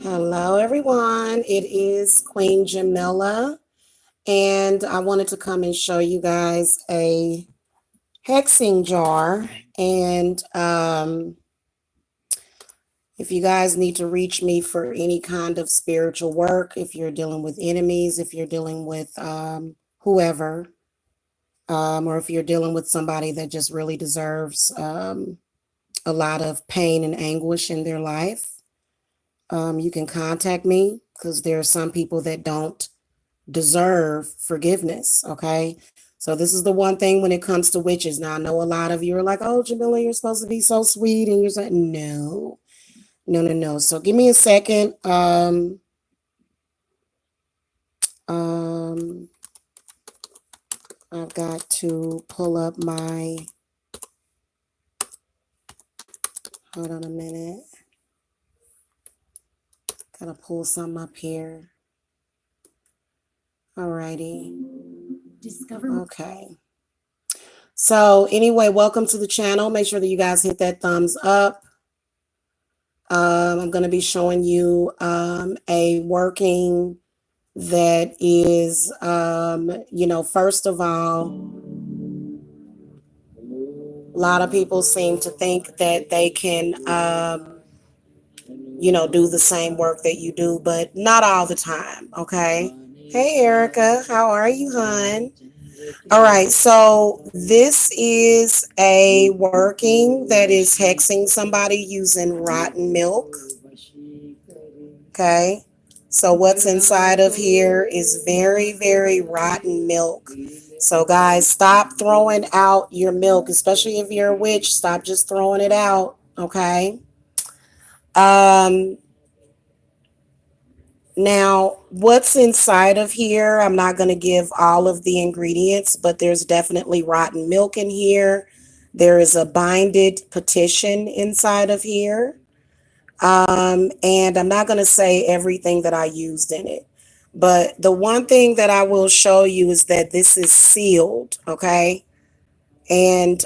Hello, everyone. It is Queen Jamila, and I wanted to come and show you guys a hexing jar. And if you guys need to reach me for any kind of spiritual work, if you're dealing with enemies, if you're dealing with whoever, or if you're dealing with somebody that just really deserves a lot of pain and anguish in their life, you can contact me because there are some people that don't deserve forgiveness. Okay. So this is the one thing when it comes to witches. Now I know a lot of you are like, oh, Jamila, you're supposed to be so sweet. And you're like, no, no, no, no. So give me a second. Um, I've got to pull up my, hold on a minute. Gotta pull something up here. Alrighty. Okay. So anyway, welcome to the channel. Make sure that you guys hit that thumbs up. I'm going to be showing you a working that is, first of all, a lot of people seem to think that they can, do the same work that you do, but not all the time. Okay. Hey, Erica, how are you, hon? All right, so this is a working that is hexing somebody using rotten milk. Okay, so what's inside of here is very, very rotten milk. So, guys, stop throwing out your milk, especially if you're a witch. Stop just throwing it out. Okay. Um, Now, what's inside of here, I'm not going to give all of the ingredients, but there's definitely rotten milk in here. There is a binded petition inside of here. And I'm not going to say everything that I used in it. But the one thing that I will show you is that this is sealed, okay? And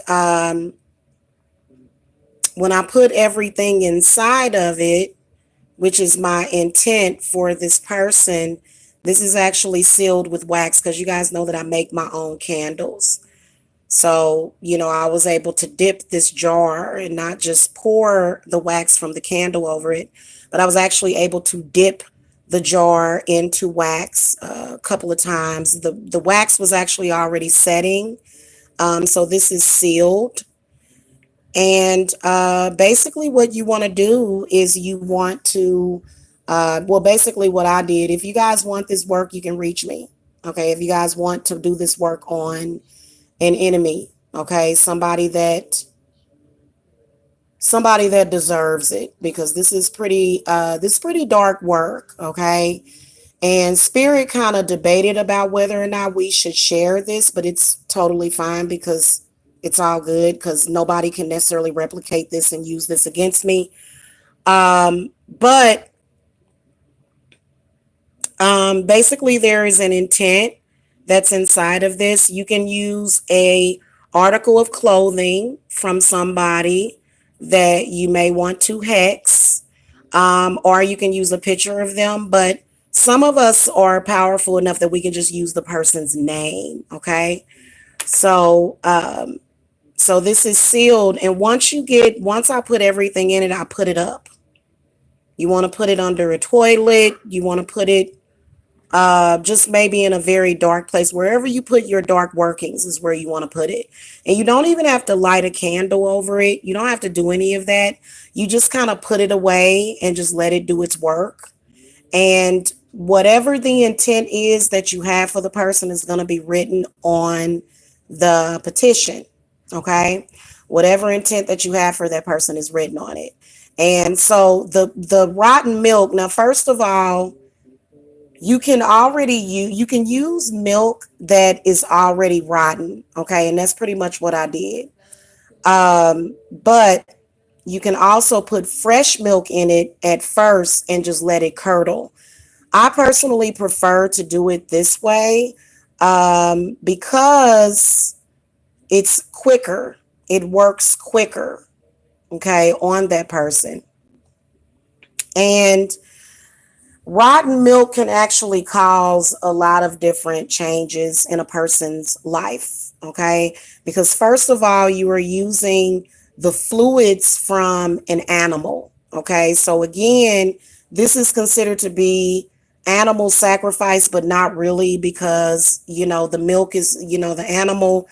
when I put everything inside of it, which is my intent for this person, this is actually sealed with wax because you guys know that I make my own candles. So, I was able to dip this jar and not just pour the wax from the candle over it, but I was actually able to dip the jar into wax a couple of times. The wax was actually already setting. So this is sealed. And basically, what you want to do is you want to, basically, what I did, if you guys want this work, you can reach me. Okay. If you guys want to do this work on an enemy, okay, somebody that deserves it, because this is pretty dark work. Okay. And Spirit kind of debated about whether or not we should share this, but it's totally fine because it's all good because nobody can necessarily replicate this and use this against me. But basically, there is an intent that's inside of this. You can use a article of clothing from somebody that you may want to hex, or you can use a picture of them. But some of us are powerful enough that we can just use the person's name. Okay, so so this is sealed, and once I put everything in it, I put it up. You want to put it under a toilet. You want to put it just maybe in a very dark place. Wherever you put your dark workings is where you want to put it. And you don't even have to light a candle over it. You don't have to do any of that. You just kind of put it away and just let it do its work. And whatever the intent is that you have for the person is going to be written on the petition. Okay. Whatever intent that you have for that person is written on it. And so the rotten milk, now, first of all, you can use milk that is already rotten. Okay. And that's pretty much what I did. But you can also put fresh milk in it at first and just let it curdle. I personally prefer to do it this way, because it's quicker. It works quicker, okay, on that person. And Rotten milk can actually cause a lot of different changes in a person's life, okay? Because first of all, you are using the fluids from an animal, okay? So again, this is considered to be animal sacrifice, but not really, because the milk is, the animal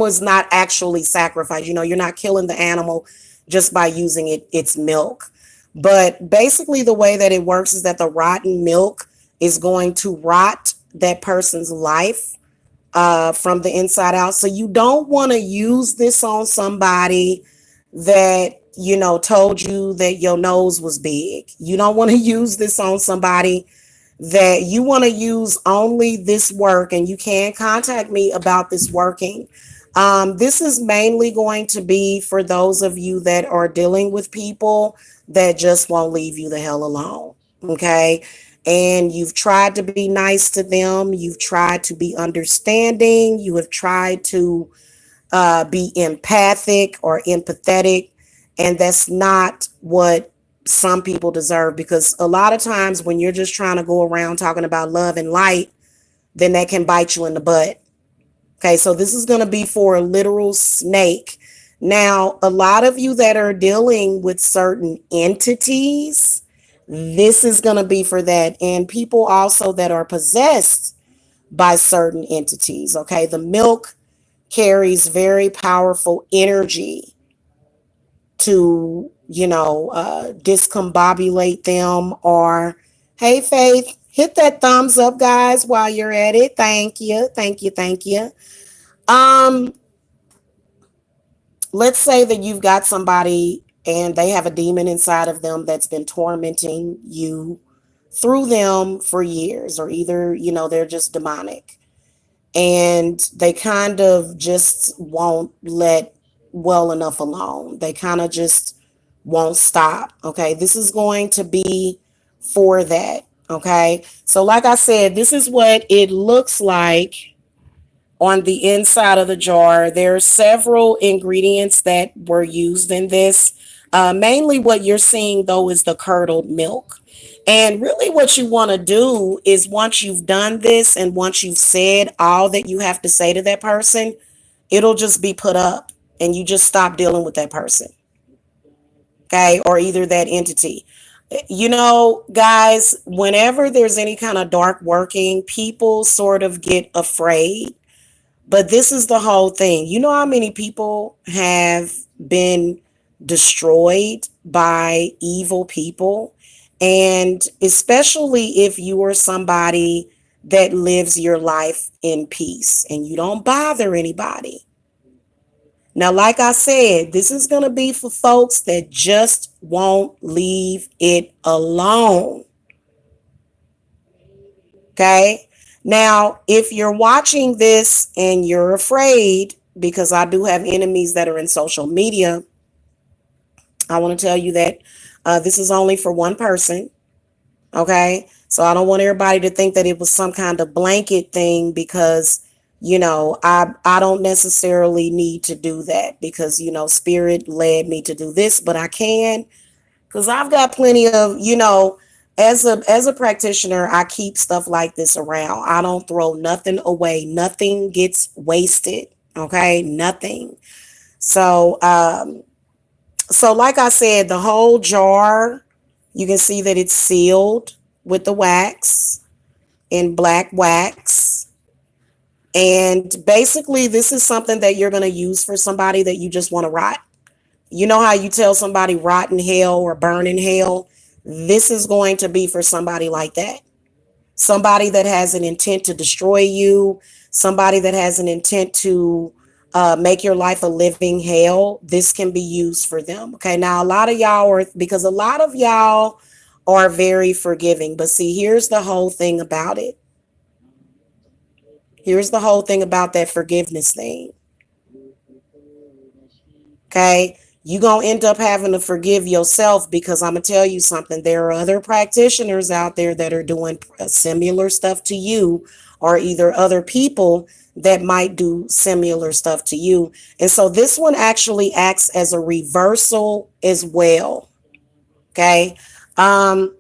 is not actually sacrificed. You're not killing the animal just by using its milk. But basically, the way that it works is that the rotten milk is going to rot that person's life from the inside out. So you don't want to use this on somebody that, told you that your nose was big. You don't want to use this on somebody that you want to use only this work, and you can contact me about this working. This is mainly going to be for those of you that are dealing with people that just won't leave you the hell alone. Okay. And you've tried to be nice to them. You've tried to be understanding. You have tried to be empathic or empathetic. And that's not what some people deserve, because a lot of times when you're just trying to go around talking about love and light, then that can bite you in the butt. Okay, so this is going to be for a literal snake. Now, a lot of you that are dealing with certain entities, this is going to be for that. And people also that are possessed by certain entities. Okay, the milk carries very powerful energy to, discombobulate them. Or, hey, Faith, hit that thumbs up, guys, while you're at it. Thank you. Thank you. Thank you. Um, let's say that you've got somebody and they have a demon inside of them that's been tormenting you through them for years, or either, they're just demonic and they kind of just won't let well enough alone. They kind of just won't stop. Okay. This is going to be for that. Okay. So, like I said, this is what it looks like on the inside of the jar. There are several ingredients that were used in this. Mainly what you're seeing though is the curdled milk. And really what you want to do is, once you've done this and once you've said all that you have to say to that person, it'll just be put up and you just stop dealing with that person. Okay. Or either that entity. Guys, whenever there's any kind of dark working, people sort of get afraid. But this is the whole thing. You know how many people have been destroyed by evil people? And especially if you are somebody that lives your life in peace and you don't bother anybody. Now, like I said, this is going to be for folks that just won't leave it alone. Okay. Now, if you're watching this and you're afraid, because I do have enemies that are in social media, I want to tell you that this is only for one person. Okay. So I don't want everybody to think that it was some kind of blanket thing, because, I don't necessarily need to do that, because, spirit led me to do this, but I can, because I've got plenty of, as a practitioner, I keep stuff like this around. I don't throw nothing away. Nothing gets wasted. Okay, nothing. So, so like I said, the whole jar, you can see that it's sealed with the wax in black wax. And basically, this is something that you're going to use for somebody that you just want to rot. You know how you tell somebody rot in hell or burn in hell? This is going to be for somebody like that. Somebody that has an intent to destroy you, somebody that has an intent to make your life a living hell. This can be used for them. Okay. Now, a lot of y'all because a lot of y'all are very forgiving. But see, here's the whole thing about it. Here's the whole thing about that forgiveness thing. Okay. You're going to end up having to forgive yourself, because I'm going to tell you something. There are other practitioners out there that are doing similar stuff to you, or either other people that might do similar stuff to you. And so this one actually acts as a reversal as well. Okay. Um,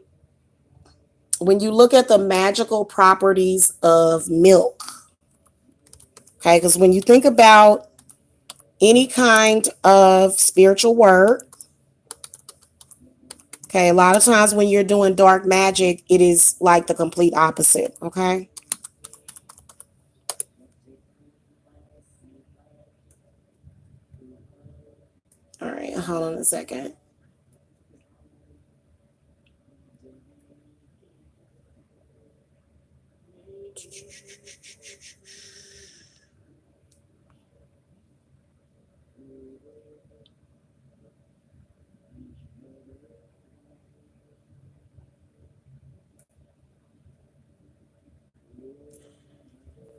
when you look at the magical properties of milk, okay, because when you think about any kind of spiritual work, okay, a lot of times when you're doing dark magic, it is like the complete opposite, okay? All right, hold on a second.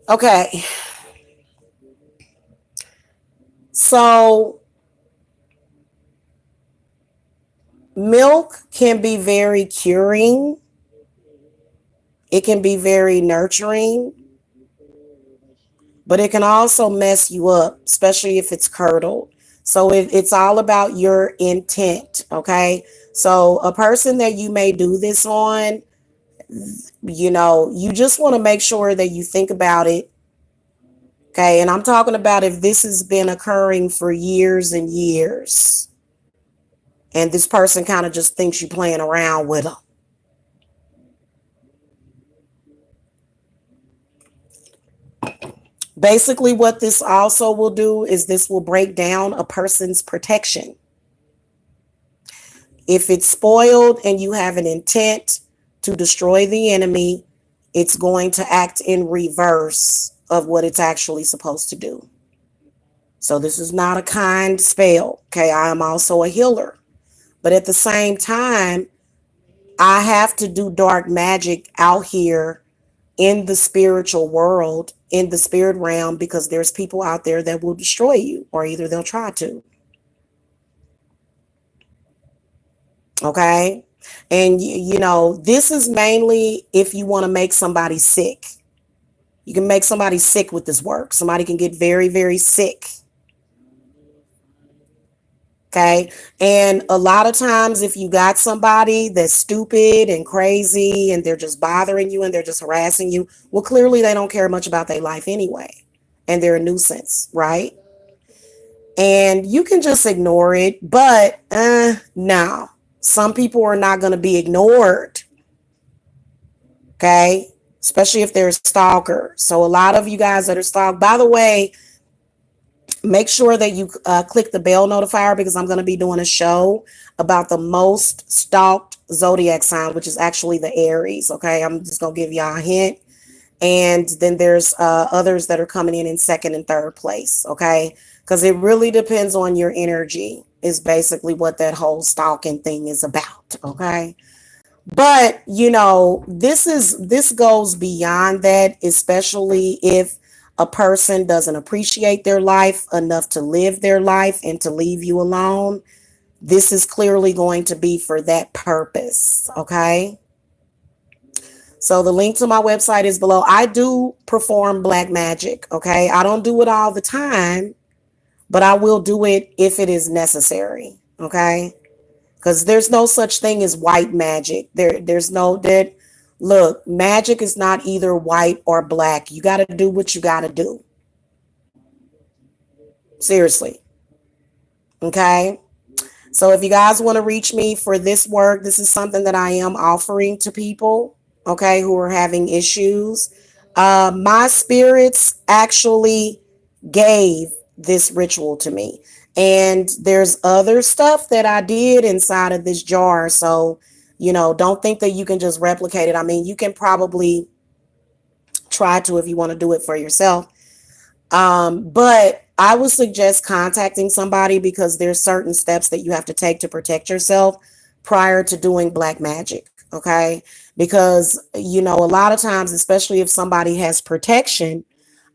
Okay, so milk can be very curing, it can be very nurturing, but it can also mess you up, especially if it's curdled. So it's all about your intent, okay? So a person that you may do this on, you just want to make sure that you think about it, okay? And I'm talking about if this has been occurring for years and years, and this person kind of just thinks you playing around with them. Basically, what this also will do is this will break down a person's protection. If it's spoiled and you have an intent to destroy the enemy, it's going to act in reverse of what it's actually supposed to do. So this is not a kind spell. Okay, I am also a healer. But at the same time, I have to do dark magic out here in the spiritual world, in the spirit realm, because there's people out there that will destroy you, or either they'll try to. Okay. And this is mainly if you want to make somebody sick. You can make somebody sick with this work. Somebody can get very, very sick. Okay. And a lot of times, if you got somebody that's stupid and crazy and they're just bothering you and they're just harassing you, well, clearly they don't care much about their life anyway. And they're a nuisance, right? And you can just ignore it. But no, some people are not going to be ignored. Okay. Especially if they're a stalker. So a lot of you guys that are stalked, by the way, make sure that you click the bell notifier, because I'm going to be doing a show about the most stalked zodiac sign, which is actually the Aries. Okay. I'm just going to give y'all a hint. And then there's others that are coming in second and third place. Okay. Because it really depends on your energy, is basically what that whole stalking thing is about. Okay. But this goes beyond that, especially if a person doesn't appreciate their life enough to live their life and to leave you alone. This is clearly going to be for that purpose. Okay. So the link to my website is below. I do perform black magic. Okay. I don't do it all the time, but I will do it if it is necessary. Okay. Because there's no such thing as white magic. There's no that. Look, magic is not either white or black. You got to do what you got to do. Seriously. Okay. So if you guys want to reach me for this work, this is something that I am offering to people, okay, who are having issues. My spirits actually gave this ritual to me. And there's other stuff that I did inside of this jar. So, don't think that you can just replicate it. I mean, you can probably try to if you want to do it for yourself. But I would suggest contacting somebody, because there's certain steps that you have to take to protect yourself prior to doing black magic. Okay. Because, a lot of times, especially if somebody has protection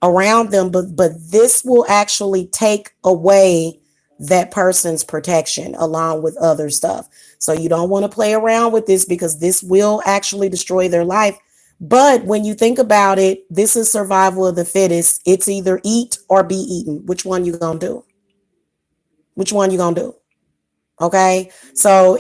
around them, but this will actually take away that person's protection along with other stuff. So you don't want to play around with this, because this will actually destroy their life. But when you think about it, this is survival of the fittest. It's either eat or be eaten. Which one you gonna do? Which one you gonna do? Okay. So,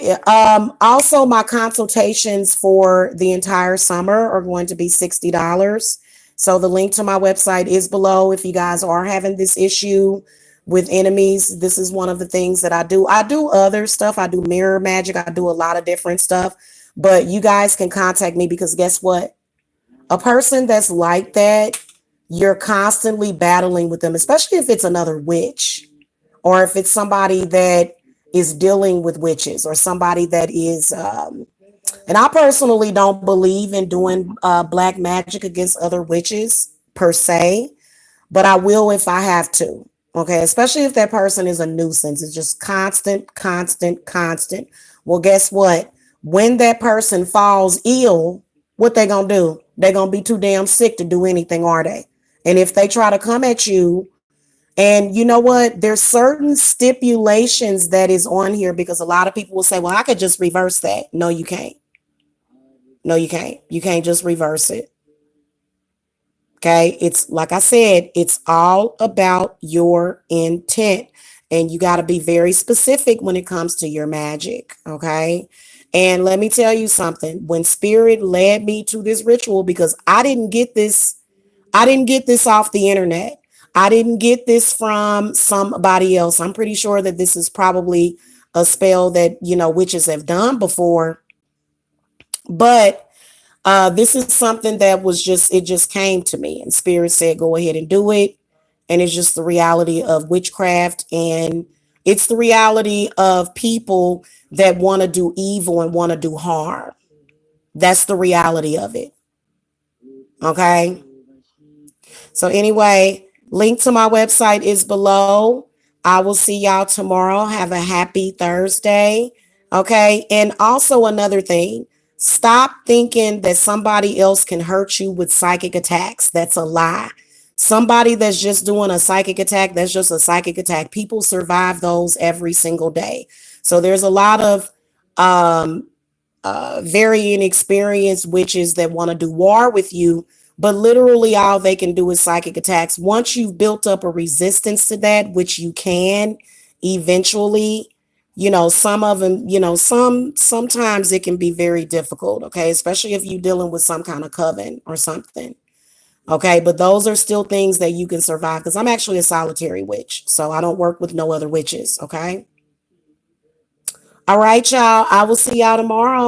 also my consultations for the entire summer are going to be $60. So the link to my website is below. If you guys are having this issue with enemies, this is one of the things that I do. I do other stuff. I do mirror magic. I do a lot of different stuff, but you guys can contact me because guess what? A person that's like that, you're constantly battling with them, especially if it's another witch or if it's somebody that is dealing with witches or somebody that is and I personally don't believe in doing black magic against other witches per se, but I will if I have to. Okay, especially if that person is a nuisance. It's just constant, constant, constant. Well, guess what? When that person falls ill, what they gonna do? They gonna be too damn sick to do anything, are they? And if they try to come at you, and you know what? There's certain stipulations that is on here because a lot of people will say, well, I could just reverse that. No, you can't. No, you can't. You can't just reverse it. Okay. It's like I said, it's all about your intent. And you got to be very specific when it comes to your magic. Okay. And let me tell you something. When spirit led me to this ritual, because I didn't get this off the internet. I didn't get this from somebody else. I'm pretty sure that this is probably a spell that, witches have done before. But this is something that it just came to me. And Spirit said, go ahead and do it. And it's just the reality of witchcraft. And it's the reality of people that want to do evil and want to do harm. That's the reality of it. Okay. So anyway, link to my website is below. I will see y'all tomorrow. Have a happy Thursday. Okay. And also another thing, stop thinking that somebody else can hurt you with psychic attacks. That's a lie. Somebody that's just doing a psychic attack, that's just a psychic attack. People survive those every single day. So there's a lot of um, very inexperienced witches that want to do war with you, but literally all they can do is psychic attacks. Once you've built up a resistance to that, which you can eventually, some of them, sometimes it can be very difficult, okay, especially if you're dealing with some kind of coven or something. Okay, but those are still things that you can survive because I'm actually a solitary witch, so I don't work with no other witches, okay? All right, y'all. I will see y'all tomorrow.